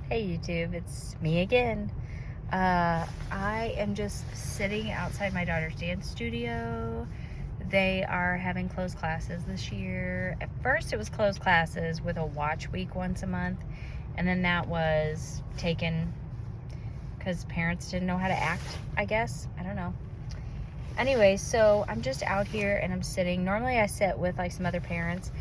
Hey YouTube, it's me again. I am just sitting outside my daughter's dance studio. They are having closed classes this year. At first it was closed classes with a watch week once a month, and then that was taken because parents didn't know how to act, I guess. I don't know. Anyway, so I'm just out here and I'm sitting. Normally I sit with like some other parents.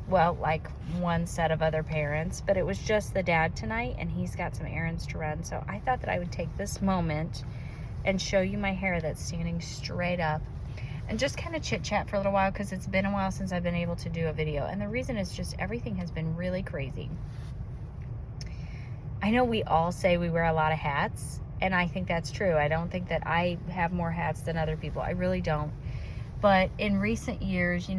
Well, like one set of other parents, but it was just the dad tonight and he's got some errands to run. So I thought that I would take this moment and show you my hair that's standing straight up and just kind of chit chat for a little while, because it's been a while since I've been able to do a video. And the reason is just everything has been really crazy. I know we all say we wear a lot of hats, and I think that's true. I don't think that I have more hats than other people. I really don't. But in recent years,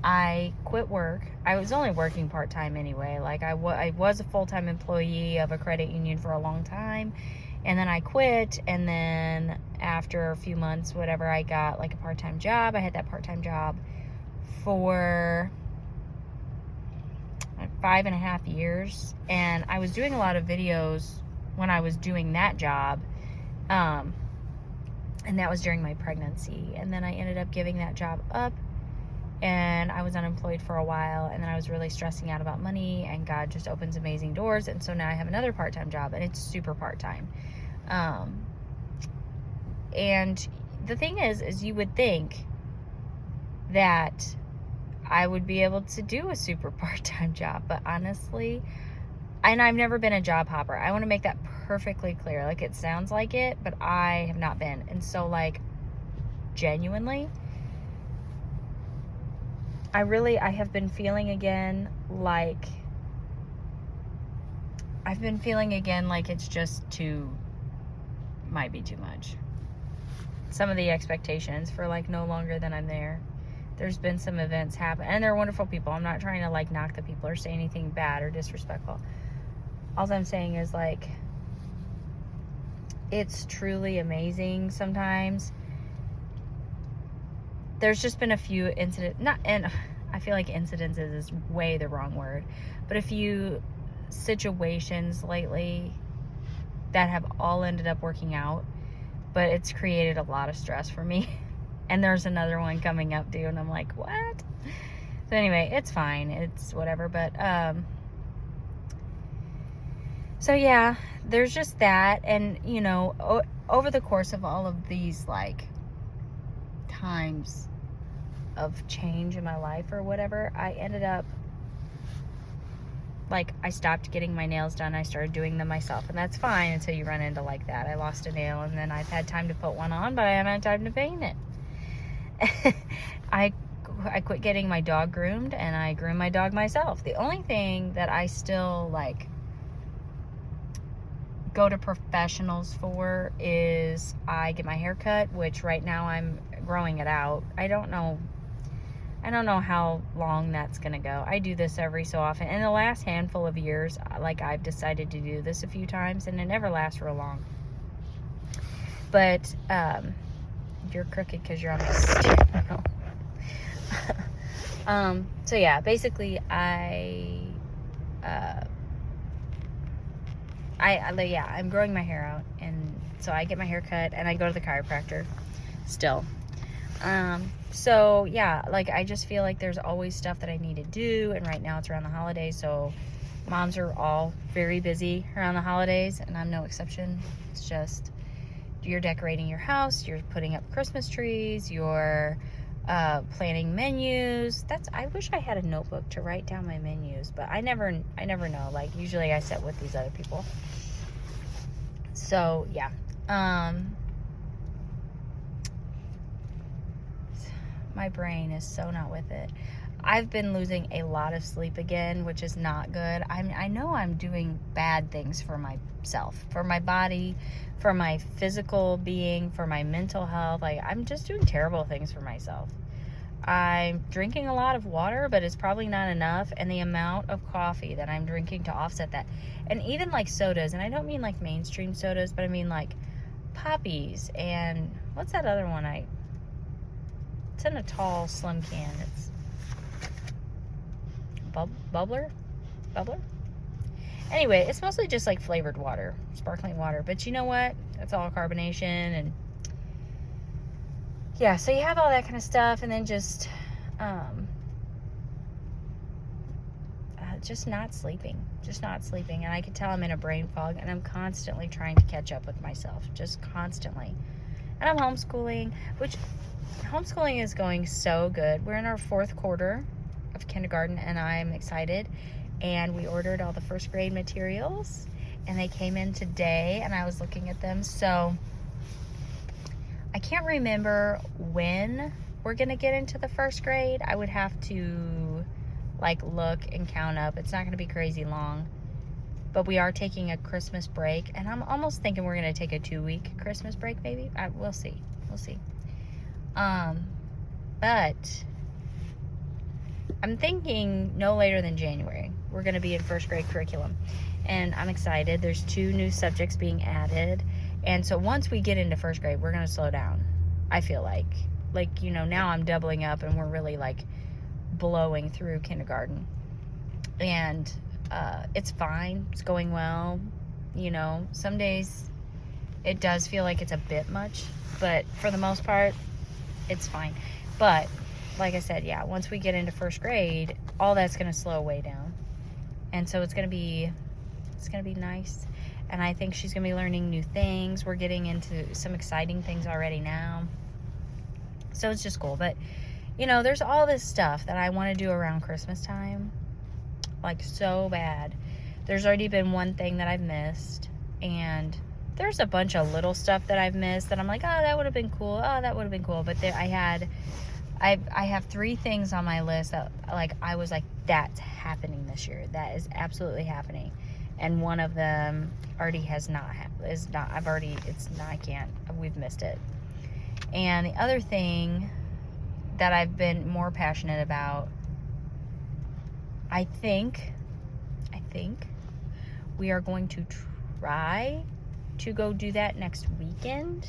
I quit work. I was only working part-time anyway. Like I was a full-time employee of a credit union for a long time, and then I quit, and then after a few months, whatever, I got like a part-time job. I had that part-time job for like 5.5 years, and I was doing a lot of videos when I was doing that job, and that was during my pregnancy. And then I ended up giving that job up, and I was unemployed for a while, and then I was really stressing out about money, and God just opens amazing doors, and so now I have another part-time job, and it's super part-time. And the thing is you would think that I would be able to do a super part-time job, but honestly, and I've never been a job hopper. I want to make that perfectly clear. Like, it sounds like it, but I have not been. And so, like, genuinely, I have been feeling again like it's just might be too much. Some of the expectations for like no longer than I'm there. There's been some events happen, and they're wonderful people. I'm not trying to like knock the people or say anything bad or disrespectful. All I'm saying is, like, it's truly amazing sometimes. There's just been a few I feel like incidences is way the wrong word, but a few situations lately that have all ended up working out, but it's created a lot of stress for me. And there's another one coming up too, and I'm like, what? So anyway, it's fine. It's whatever, but so yeah, there's just that. And over the course of all of these like times of change in my life or whatever, I ended up, like, I stopped getting my nails done. I started doing them myself, and that's fine until you run into like that. I lost a nail, and then I've had time to put one on, but I haven't had time to paint it. I quit getting my dog groomed, and I groom my dog myself. The only thing that I still like go to professionals for is I get my hair cut, which right now I'm growing it out. I don't know how long that's gonna go. I do this every so often. In the last handful of years, like, I've decided to do this a few times, and it never lasts real long. But you're crooked because you're on my steering. So yeah, basically I'm growing my hair out, and so I get my hair cut, and I go to the chiropractor still. So yeah, like, I just feel like there's always stuff that I need to do, and right now it's around the holidays, so moms are all very busy around the holidays, and I'm no exception. It's just, you're decorating your house, you're putting up Christmas trees, you're planning menus. I wish I had a notebook to write down my menus, but I never know. Like, usually I sit with these other people. So yeah, my brain is so not with it. I've been losing a lot of sleep again, which is not good. I know I'm doing bad things for myself, for my body, for my physical being, for my mental health. Like, I'm just doing terrible things for myself. I'm drinking a lot of water, but it's probably not enough, and the amount of coffee that I'm drinking to offset that. And even like sodas, and I don't mean like mainstream sodas, but I mean like Poppies, and what's that other one? It's in a tall, slim can. It's Bubbler? Anyway, it's mostly just like flavored water, sparkling water. But you know what? That's all carbonation. And yeah, so you have all that kind of stuff. And then just not sleeping. Just not sleeping. And I can tell I'm in a brain fog. And I'm constantly trying to catch up with myself. Just constantly. And I'm homeschooling, which homeschooling is going so good. We're in our 4th quarter of kindergarten, and I'm excited. And we ordered all the first grade materials, and they came in today, and I was looking at them. So I can't remember when we're going to get into the first grade. I would have to like look and count up. It's not going to be crazy long. But we are taking a Christmas break, and I'm almost thinking we're going to take a 2-week Christmas break, maybe. We'll see. We'll see. But I'm thinking no later than January. We're going to be in first grade curriculum, and I'm excited. There's 2 new subjects being added, and so once we get into first grade, we're going to slow down. I feel like, you know, now I'm doubling up, and we're really like blowing through kindergarten, and it's fine. It's going well. You know, some days it does feel like it's a bit much, but for the most part, it's fine. But like I said, yeah, once we get into first grade, all that's going to slow way down. And so it's going to be nice. And I think she's going to be learning new things. We're getting into some exciting things already now. So it's just cool. But, you know, there's all this stuff that I want to do around Christmas time. Like, so bad. There's already been one thing that I've missed. And there's a bunch of little stuff that I've missed that I'm like, oh, that would have been cool. Oh, that would have been cool. But I have 3 things on my list that, like, I was like, that's happening this year. That is absolutely happening. And one of them already we've missed it. And the other thing that I've been more passionate about, I think we are going to try to go do that next weekend.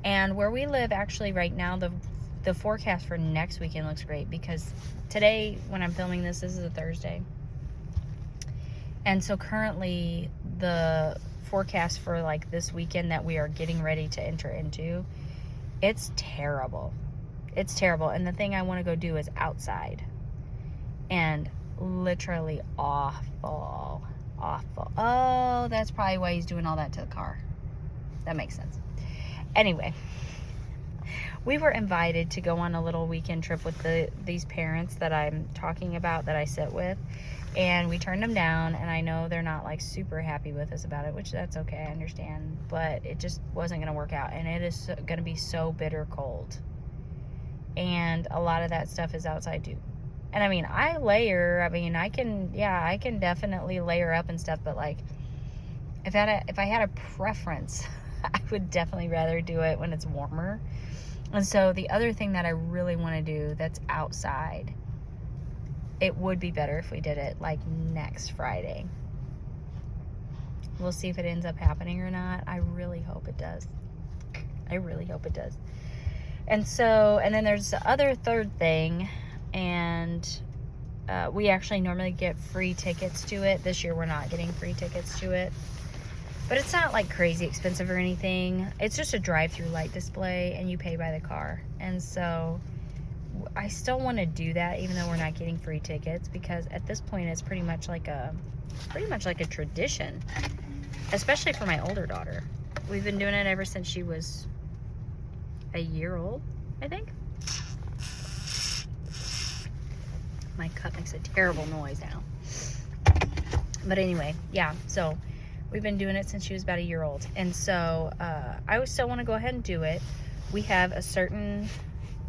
And where we live, actually, right now, the forecast for next weekend looks great, because today, when I'm filming this is a Thursday. And so currently the forecast for like this weekend that we are getting ready to enter into, it's terrible. It's terrible. And the thing I want to go do is outside. And literally awful. Oh, that's probably why he's doing all that to the car. That makes sense. Anyway, we were invited to go on a little weekend trip with these parents that I'm talking about, that I sit with, and we turned them down. And I know they're not like super happy with us about it, which that's okay, I understand, but it just wasn't going to work out. And it is going to be so bitter cold, and a lot of that stuff is outside too. And I mean, I can definitely layer up and stuff, but like, if I had a preference, I would definitely rather do it when it's warmer. And so the other thing that I really want to do that's outside, it would be better if we did it like next Friday. We'll see if it ends up happening or not. I really hope it does. And so, and then there's the other third thing, and we actually normally get free tickets to it. This year we're not getting free tickets to it. But it's not like crazy expensive or anything. It's just a drive-through light display, and you pay by the car. And so I still want to do that, even though we're not getting free tickets, because at this point it's pretty much like a tradition, especially for my older daughter. We've been doing it ever since she was a year old, I think. My cup makes a terrible noise now. But anyway, yeah, so we've been doing it since she was about a year old. And so I would still want to go ahead and do it. We have a certain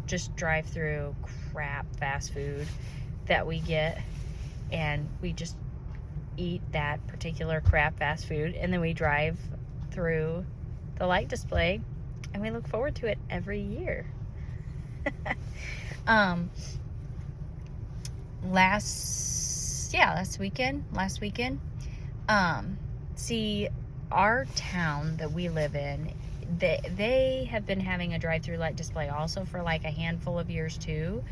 just drive-through crap fast food that we get, and we just eat that particular crap fast food, and then we drive through the light display, and we look forward to it every year. Last weekend, see, our town that we live in, they have been having a drive-through light display also for like a handful of years too.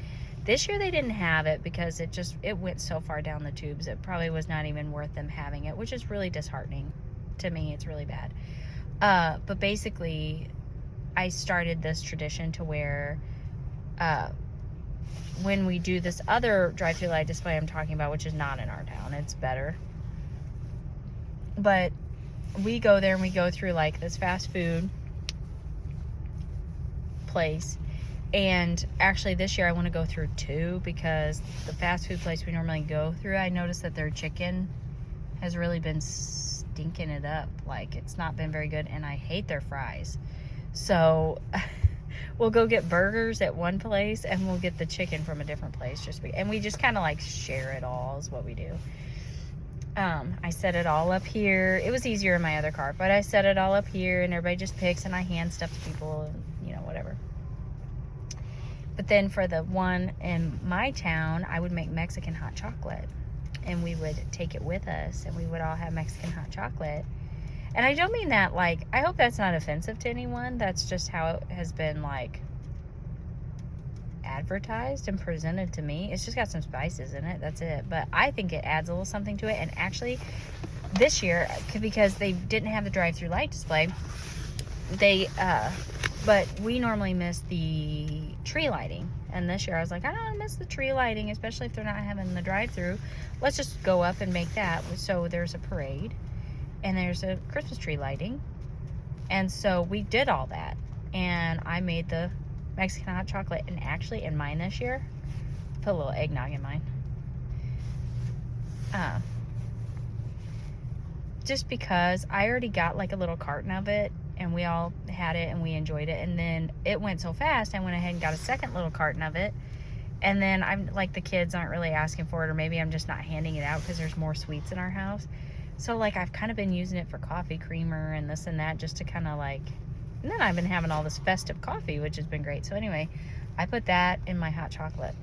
This year they didn't have it because it went so far down the tubes. It probably was not even worth them having it, which is really disheartening to me. It's really bad. But basically, I started this tradition to where when we do this other drive-through light display I'm talking about, which is not in our town, it's better. But we go there and we go through like this fast food place. And actually this year I want to go through 2 because the fast food place we normally go through, I noticed that their chicken has really been stinking it up. Like, it's not been very good, and I hate their fries. So we'll go get burgers at one place and we'll get the chicken from a different place, and we just kind of like share it all is what we do. I set it all up here. It was easier in my other car, but I set it all up here and everybody just picks and I hand stuff to people and, you know, whatever. But then for the one in my town, I would make Mexican hot chocolate and we would take it with us and we would all have Mexican hot chocolate. And I don't mean that, like, I hope that's not offensive to anyone. That's just how it has been, like, advertised and presented to me. It's just got some spices in it. That's it. But I think it adds a little something to it. And actually, this year, because they didn't have the drive-through light display, but we normally miss the tree lighting. And this year, I was like, I don't want to miss the tree lighting, especially if they're not having the drive-through. Let's just go up and make that. So there's a parade. And there's a Christmas tree lighting. And so we did all that. And I made the Mexican hot chocolate. And actually, in mine this year, I put a little eggnog in mine. Just because I already got like a little carton of it. And we all had it and we enjoyed it. And then it went so fast, I went ahead and got a second little carton of it. And then I'm like, the kids aren't really asking for it. Or maybe I'm just not handing it out because there's more sweets in our house. So, like, I've kind of been using it for coffee creamer and this and that just to kind of, like... And then I've been having all this festive coffee, which has been great. So, anyway, I put that in my hot chocolate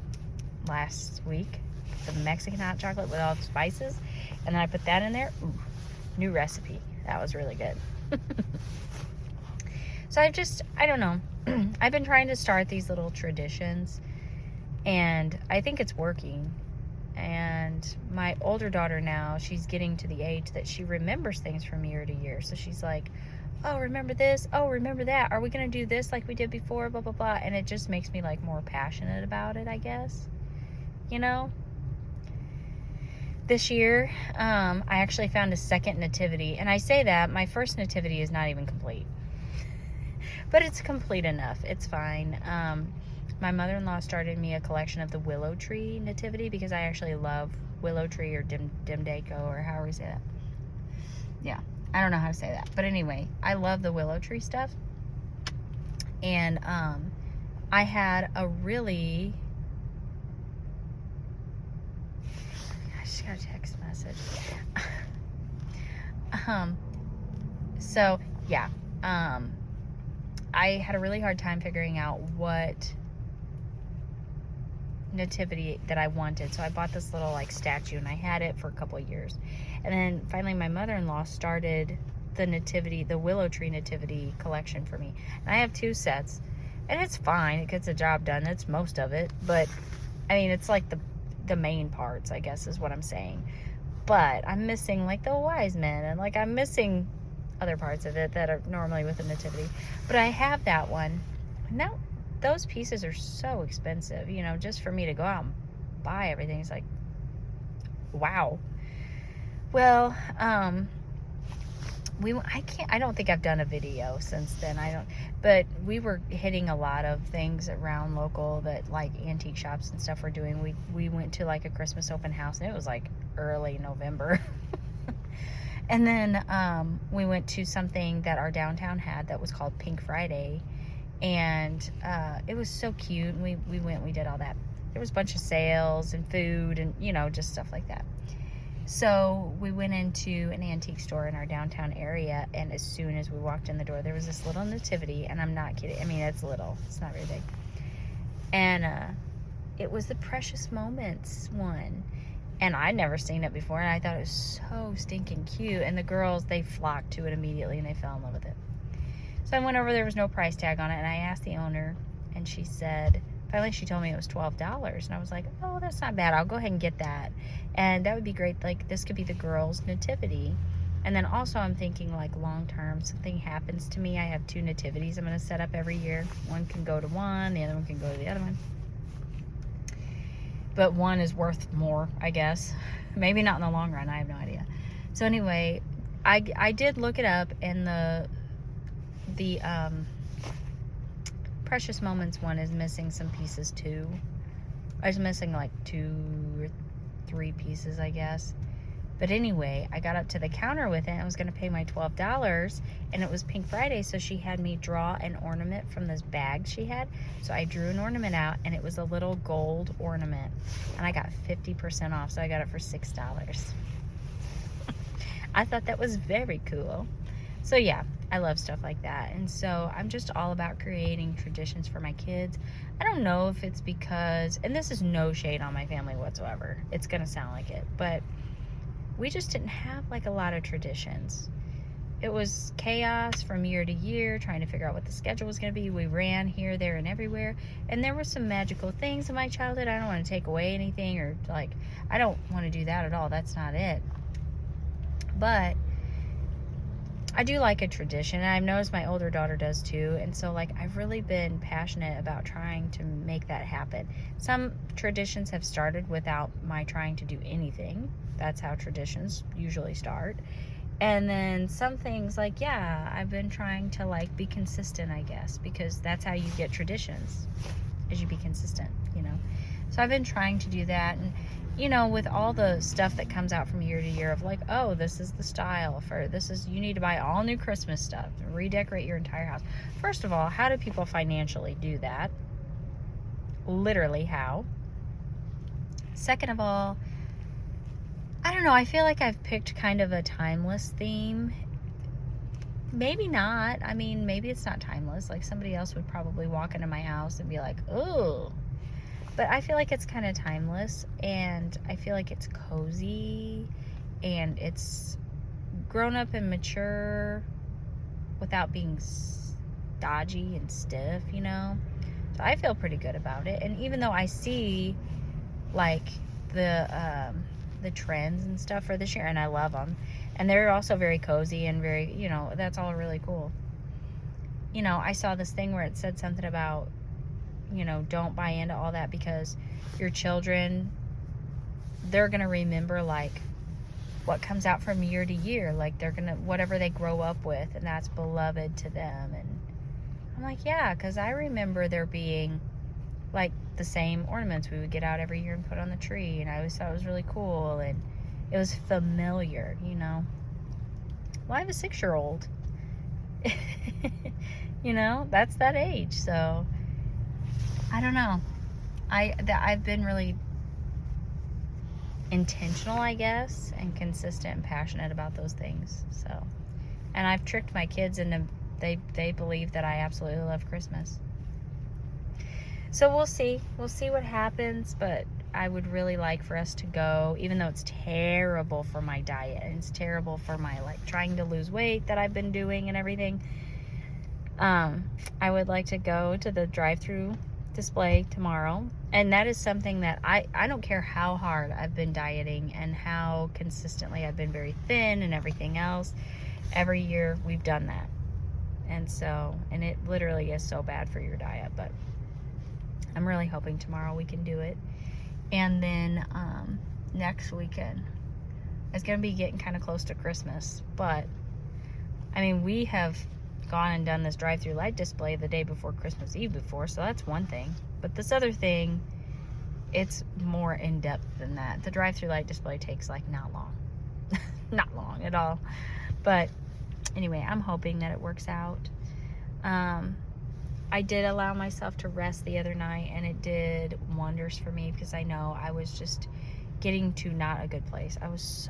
last week. The Mexican hot chocolate with all the spices. And then I put that in there. Ooh, new recipe. That was really good. So, I don't know. I've been trying to start these little traditions. And I think it's working. And my older daughter now, she's getting to the age that she remembers things from year to year. So she's like, oh, remember this? Oh, remember that? Are we going to do this like we did before? Blah, blah, blah. And it just makes me like more passionate about it, I guess. You know? This year, I actually found a second nativity. And I say that, my first nativity is not even complete. But it's complete enough. It's fine. My mother-in-law started me a collection of the Willow Tree nativity because I actually love Willow Tree or Dimdaco or however you say that. Yeah, I don't know how to say that. But anyway, I love the Willow Tree stuff. And I had a really... I just got a text message. So, yeah. I had a really hard time figuring out what nativity that I wanted. So I bought this little like statue and I had it for a couple of years. And then finally my mother-in-law started the Willow Tree nativity collection for me. And I have 2 sets. And it's fine. It gets the job done. It's most of it. But I mean, it's like the main parts, I guess is what I'm saying. But I'm missing like the wise men and like I'm missing other parts of it that are normally with the nativity. But I have that one. Now those pieces are so expensive, you know, just for me to go out and buy everything. It's like, wow. Well, I don't think I've done a video since then. But we were hitting a lot of things around local that like antique shops and stuff were doing. We went to like a Christmas open house and it was like early November. And then we went to something that our downtown had that was called Pink Friday. And it was so cute. And we went, we did all that. There was a bunch of sales and food and, you know, just stuff like that. So we went into an antique store in our downtown area. And as soon as we walked in the door, there was this little nativity. And I'm not kidding. I mean, it's little. It's not very big. And it was the Precious Moments one. And I'd never seen it before. And I thought it was so stinking cute. And the girls, they flocked to it immediately. And they fell in love with it. So I went over, there was no price tag on it, and I asked the owner, and she said, finally she told me it was $12, and I was like, oh, that's not bad. I'll go ahead and get that. And that would be great. Like, this could be the girls' nativity. And then also I'm thinking, like, long term, something happens to me, I have 2 nativities I'm going to set up every year. One can go to one, the other one can go to the other one. But one is worth more, I guess. Maybe not in the long run. I have no idea. So anyway, I did look it up, and the Precious Moments one is missing some pieces too. I was missing like 2 or 3 pieces, I guess. But anyway, I got up to the counter with it. I was going to pay my $12, and it was Pink Friday, so she had me draw an ornament from this bag she had. So I drew an ornament out, and it was a little gold ornament, and I got 50% off, so I got it for $6. I thought that was very cool. So yeah, I love stuff like that. And so I'm just all about creating traditions for my kids. I don't know if it's because, and this is no shade on my family whatsoever, it's going to sound like it, but we just didn't have like a lot of traditions. It was chaos from year to year, trying to figure out what the schedule was going to be. We ran here, there, and everywhere. And there were some magical things in my childhood. I don't want to take away anything, or like, I don't want to do that at all. That's not it. But I do like a tradition, and I've noticed my older daughter does too. And so, like, I've really been passionate about trying to make that happen. Some traditions have started without my trying to do anything. That's how traditions usually start. And then some things, like, yeah, I've been trying to, like, be consistent, I guess, because that's how you get traditions, is you be consistent, you know. So I've been trying to do that. And you know, with all the stuff that comes out from year to year of like, oh, this is the style for, this is, you need to buy all new Christmas stuff, redecorate your entire house. First of all, how do people financially do that? Literally, how? Second of all, I don't know, I feel like I've picked kind of a timeless theme. Maybe not. I mean, maybe it's not timeless. Like, somebody else would probably walk into my house and be like, oh. But I feel like it's kind of timeless, and I feel like it's cozy, and it's grown up and mature without being stodgy and stiff, you know? So I feel pretty good about it. And even though I see, like, the trends and stuff for this year, and I love them, and they're also very cozy and very, you know, that's all really cool. You know, I saw this thing where it said something about, you know, don't buy into all that, because your children, they're gonna remember like what comes out from year to year, like they're gonna, whatever they grow up with, and that's beloved to them. And I'm like, yeah, because I remember there being like the same ornaments we would get out every year and put on the tree, and I always thought it was really cool, and it was familiar, you know. Well, I have a 6-year-old. You know, that's that age. So I don't know. I've been really intentional, I guess, and consistent and passionate about those things. So, and I've tricked my kids into, they believe that I absolutely love Christmas. So we'll see what happens, but I would really like for us to go, even though it's terrible for my diet, and it's terrible for my, like, trying to lose weight that I've been doing and everything. I would like to go to the drive-through display tomorrow, and that is something that I don't care how hard I've been dieting and how consistently I've been very thin and everything else. Every year we've done that, and so, and it literally is so bad for your diet, but I'm really hoping tomorrow we can do it. And then next weekend, it's gonna be getting kind of close to Christmas, but I mean, we have gone and done this drive-through light display the day before Christmas Eve before, so that's one thing. But this other thing, it's more in-depth than that. The drive-through light display takes like not long. Not long at all. But anyway, I'm hoping that it works out. I did allow myself to rest the other night, and it did wonders for me, because I know I was just getting to not a good place. I was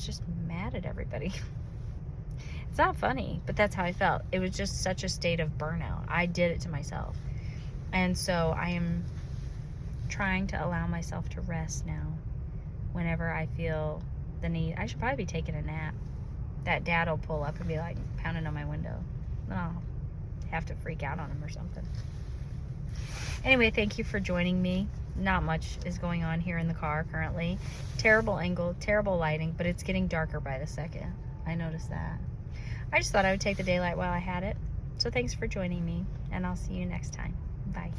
just mad at everybody. It's not funny, but that's how I felt. It was just such a state of burnout. I did it to myself. And so I am trying to allow myself to rest now whenever I feel the need. I should probably be taking a nap. That dad will pull up and be like pounding on my window. And I'll have to freak out on him or something. Anyway, thank you for joining me. Not much is going on here in the car currently. Terrible angle, terrible lighting, but it's getting darker by the second. I noticed that. I just thought I would take the daylight while I had it. So thanks for joining me, and I'll see you next time. Bye.